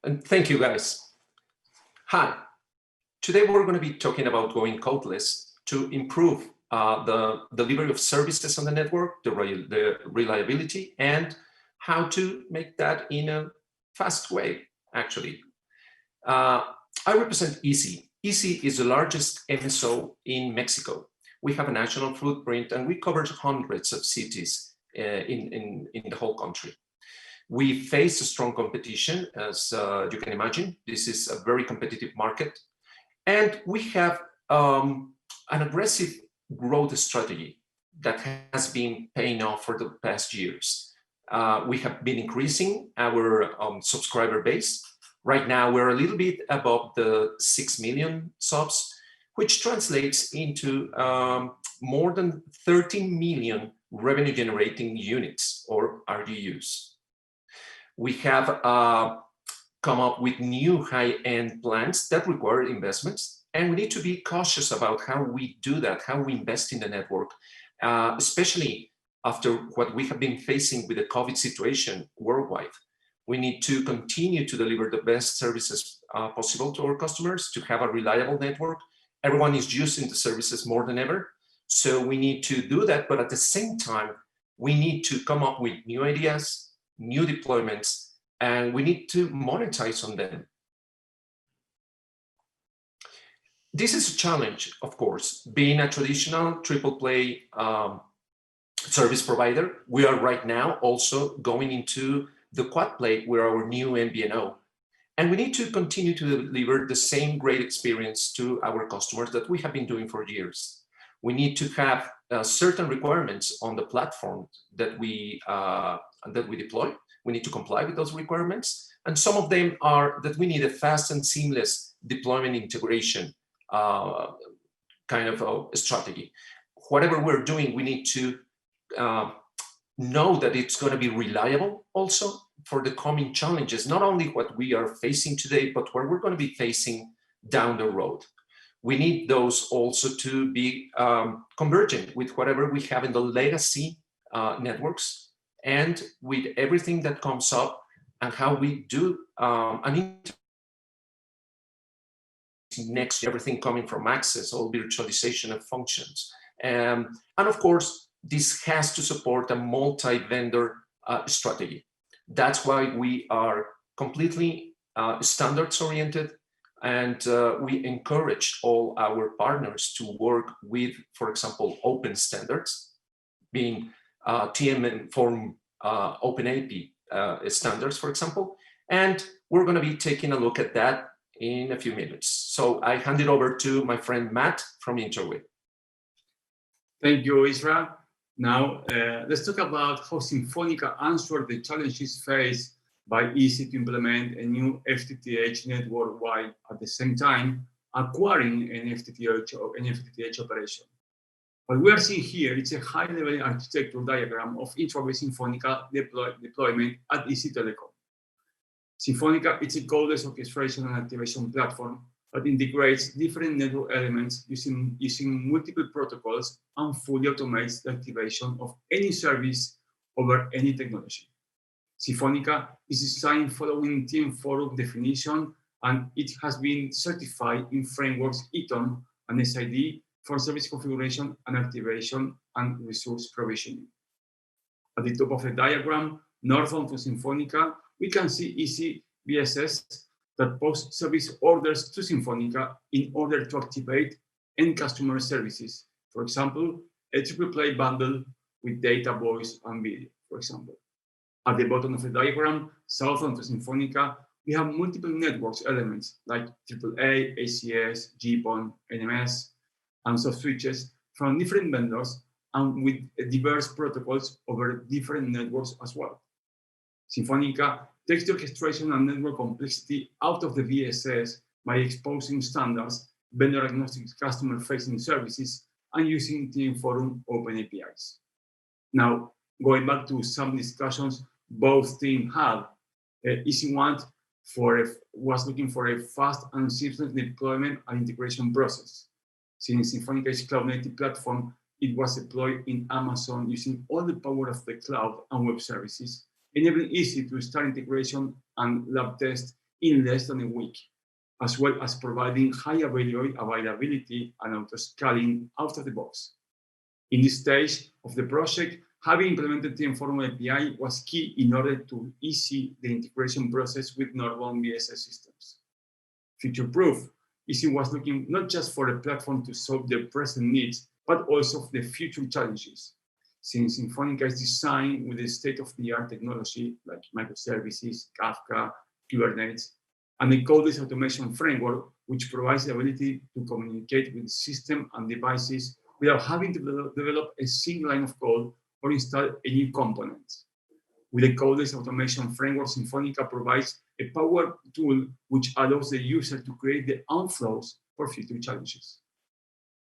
And thank you, guys. Hi. Today, we're going to be talking about going codeless to improve the delivery of services on the network, the reliability, and how to make that in a fast way, actually. I represent Izzi. Izzi is the largest MSO in Mexico. We have a national footprint, and we cover hundreds of cities in the whole country. We face a strong competition, as you can imagine. This is a very competitive market. And we have an aggressive growth strategy that has been paying off for the past years. We have been increasing our subscriber base. Right now, we're a little bit above the 6 million subs, which translates into more than 13 million revenue generating units, or RGUs. We have come up with new high-end plans that require investments, and we need to be cautious about how we do that, how we invest in the network, especially after what we have been facing with the COVID situation worldwide. We need to continue to deliver the best services possible to our customers, to have a reliable network. Everyone is using the services more than ever. So we need to do that, but at the same time, we need to come up with new ideas, new deployments, and we need to monetize on them. This is a challenge, of course. Being a traditional triple play service provider, we are right now also going into the quad play with our new MVNO. And we need to continue to deliver the same great experience to our customers that we have been doing for years. We need to have certain requirements on the platform that we deploy. We need to comply with those requirements. And some of them are that we need a fast and seamless deployment integration kind of a strategy. Whatever we're doing, we need to know that it's going to be reliable also for the coming challenges, not only what we are facing today, but what we're going to be facing down the road. We need those also to be convergent with whatever we have in the legacy networks and with everything that comes up and how we do next, everything coming from access, all virtualization of functions. And of course, this has to support a multi-vendor strategy. That's why we are completely standards-oriented, and we encourage all our partners to work with, for example, open standards, being TM Forum OpenAP standards, for example. And we're going to be taking a look at that in a few minutes. So I hand it over to my friend Matt from Intraway. Thank you, Israel. Now, let's talk about how Symphonica answered the challenges faced by Izzi to implement a new FTTH network while at the same time acquiring an FTTH operation. What we are seeing here is a high-level architectural diagram of Intraway Symphonica deployment at Izzi Telecom. Symphonica is a codeless orchestration and activation platform that integrates different network elements using multiple protocols and fully automates the activation of any service over any technology. Symphonica is designed following TM Forum definition, and it has been certified in frameworks ETOM and SID for service configuration and activation and resource provisioning. At the top of the diagram, northbound to Symphonica, we can see Izzi BSS that posts service orders to Symphonica in order to activate end customer services. For example, a triple play bundle with data, voice, and video, for example. At the bottom of the diagram, southbound to Symphonica, we have multiple networks elements like AAA, ACS, GPON, NMS, and soft switches from different vendors and with diverse protocols over different networks as well. Symphonica takes the orchestration and network complexity out of the VSS by exposing standards, vendor-agnostic customer-facing services, and using TM Forum open APIs. Now, going back to some discussions both teams had, Izzi was looking for a fast and seamless deployment and integration process. Since Symphonica is a cloud-native platform, it was deployed in Amazon using all the power of the cloud and web services, enabling Izzi to start integration and lab test in less than a week, as well as providing high availability and auto-scaling out of the box. In this stage of the project, having implemented TM Forum API was key in order to ease the integration process with normal BSS systems. Future-proof, Izzi was looking not just for a platform to solve their present needs, but also for the future challenges. Since Symphonica is designed with a state-of-the-art technology like microservices, Kafka, Kubernetes, and a codeless automation framework, which provides the ability to communicate with systems and devices without having to develop a single line of code or install a new component. With a codeless automation framework, Symphonica provides a power tool which allows the user to create their own flows for future challenges.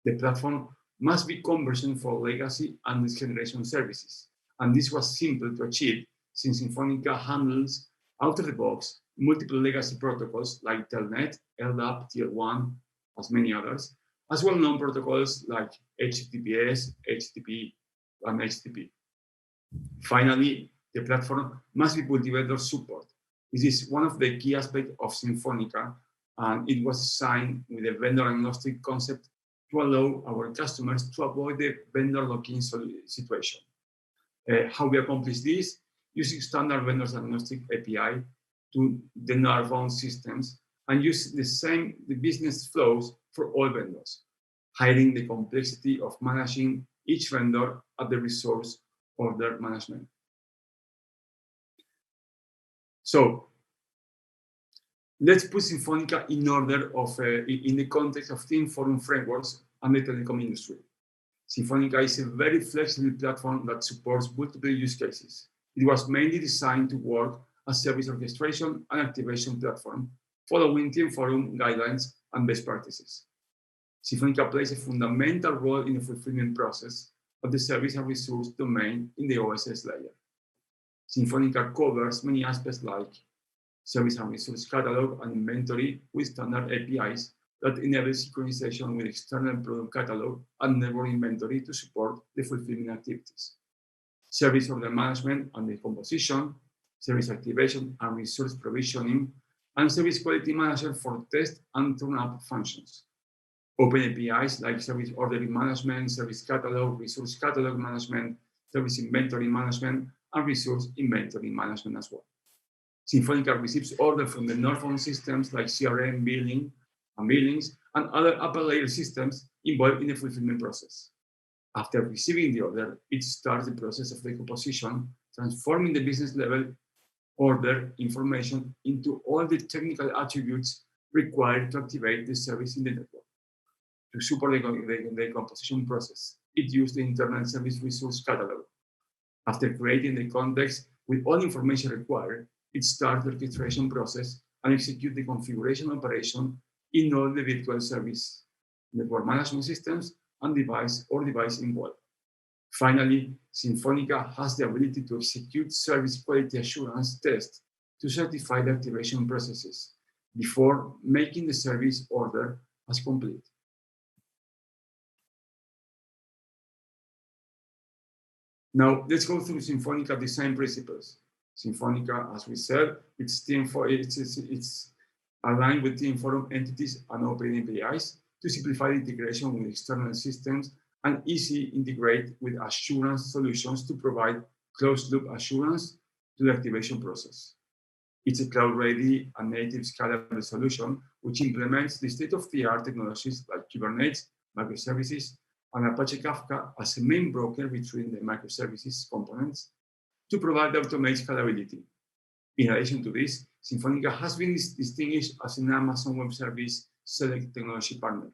The platform must be conversion for legacy and next generation services, and this was simple to achieve since Symphonica handles out of the box multiple legacy protocols like Telnet, LDAP, TL1, as many others, as well-known protocols like HTTPS, HTTP, and HTTP. Finally, the platform must be multi-vendor support. This is one of the key aspects of Symphonica, and it was designed with a vendor-agnostic concept to allow our customers to avoid the vendor lock-in situation. How we accomplish this? Using standard vendor-agnostic API to the Narvon systems and use the business flows for all vendors, hiding the complexity of managing each vendor at the resource order management. So let's put Symphonica in order of in the context of TM Forum frameworks and the telecom industry. Symphonica is a very flexible platform that supports multiple use cases. It was mainly designed to work as service orchestration and activation platform, following TM Forum guidelines and best practices. Symphonica plays a fundamental role in the fulfillment process of the service and resource domain in the OSS layer. Symphonica covers many aspects like service and resource catalog and inventory with standard APIs that enable synchronization with external product catalog and network inventory to support the fulfillment activities. Service order management and decomposition, service activation and resource provisioning, and service quality manager for test and turn-up functions. Open APIs like service ordering management, service catalog, resource catalog management, service inventory management, and resource inventory management as well. Symphonica receives orders from the Northbound systems like CRM, billings, and other upper layer systems involved in the fulfillment process. After receiving the order, it starts the process of decomposition, transforming the business level order information into all the technical attributes required to activate the service in the network. To support the decomposition process, it used the internal service resource catalog. After creating the context with all information required, it starts the orchestration process and executes the configuration operation in all the virtual service, network management systems, and device involved. Finally, Symphonica has the ability to execute service quality assurance tests to certify the activation processes before making the service order as complete. Now, let's go through Symphonica design principles. Symphonica, as we said, it's aligned with TM Forum entities and open APIs to simplify the integration with external systems and easy integrate with assurance solutions to provide closed-loop assurance to the activation process. It's a cloud-ready and native scalable solution which implements the state-of-the-art technologies like Kubernetes, microservices, and Apache Kafka as a main broker between the microservices components to provide automated scalability. In addition to this, Symphonica has been distinguished as an Amazon Web Service Select Technology Partner.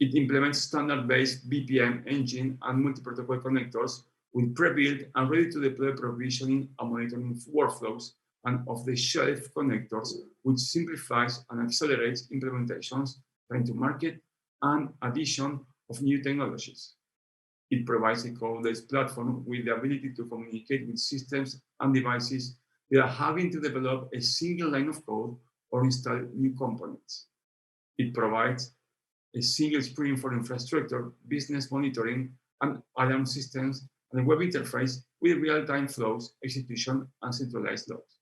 It implements standard-based BPM engine and multi-protocol connectors with pre-built and ready-to-deploy provisioning and monitoring workflows and off-the-shelf connectors, which simplifies and accelerates implementations, time to market, and addition of new technologies. It provides a codeless platform with the ability to communicate with systems and devices without having to develop a single line of code or install new components. It provides a single screen for infrastructure, business monitoring, and alarm systems, and a web interface with real-time flows, execution, and centralized logs.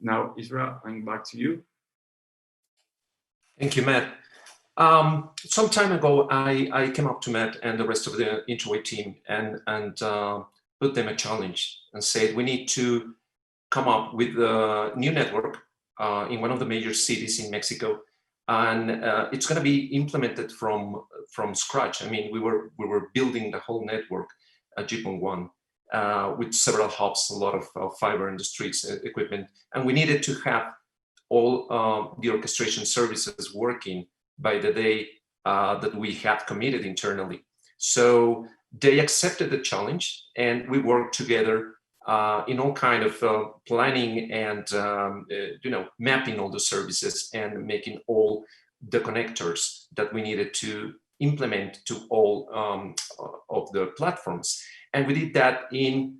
Now, Israel, I'm back to you. Thank you, Matt. Some time ago, I came up to Matt and the rest of the Intraway team and put them a challenge and said, we need to come up with a new network in one of the major cities in Mexico. And it's going to be implemented from scratch. I mean, we were building the whole network at GPON1 with several hubs, a lot of fiber in the streets equipment. And we needed to have all the orchestration services working by the day that we had committed internally. So they accepted the challenge, and we worked together in all kind of planning and mapping all the services and making all the connectors that we needed to implement to all of the platforms. And we did that in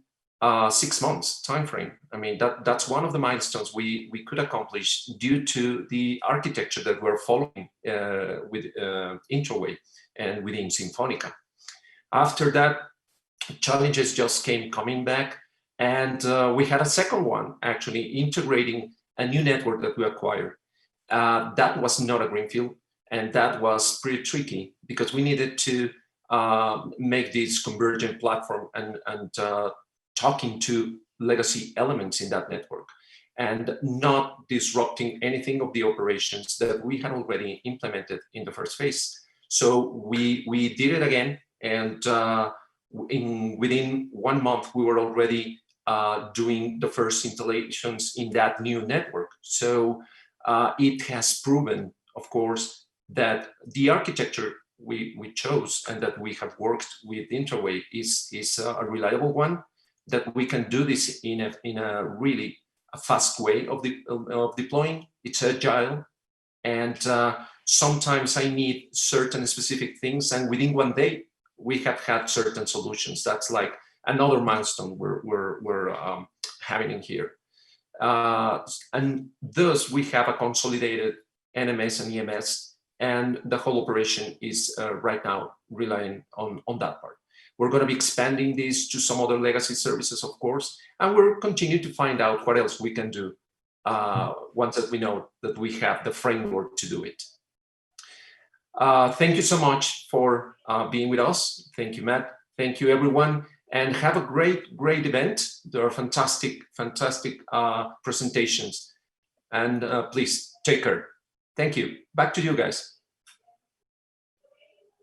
6 months time frame. I mean, that's one of the milestones we could accomplish due to the architecture that we're following with Intraway and within Symphonica. After that, challenges just came coming back, and we had a second one, actually integrating a new network that we acquired. That was not a greenfield, and that was pretty tricky because we needed to make this convergent platform and talking to legacy elements in that network and not disrupting anything of the operations that we had already implemented in the first phase. So we did it again, and within 1 month, we were already doing the first installations in that new network. So it has proven, of course, that the architecture we chose and that we have worked with Intraway is a reliable one, that we can do this in a really fast way of deploying. It's agile, and sometimes I need certain specific things, and within 1 day we have had certain solutions. That's like another milestone we're having in here, and thus we have a consolidated NMS and EMS, and the whole operation is right now relying on that part. We're going to be expanding this to some other legacy services, of course, and we'll continue to find out what else we can do once that we know that we have the framework to do it. Thank you so much for being with us. Thank you, Matt. Thank you, everyone, and have a great event. There are fantastic presentations, and please take care. Thank you. Back to you guys.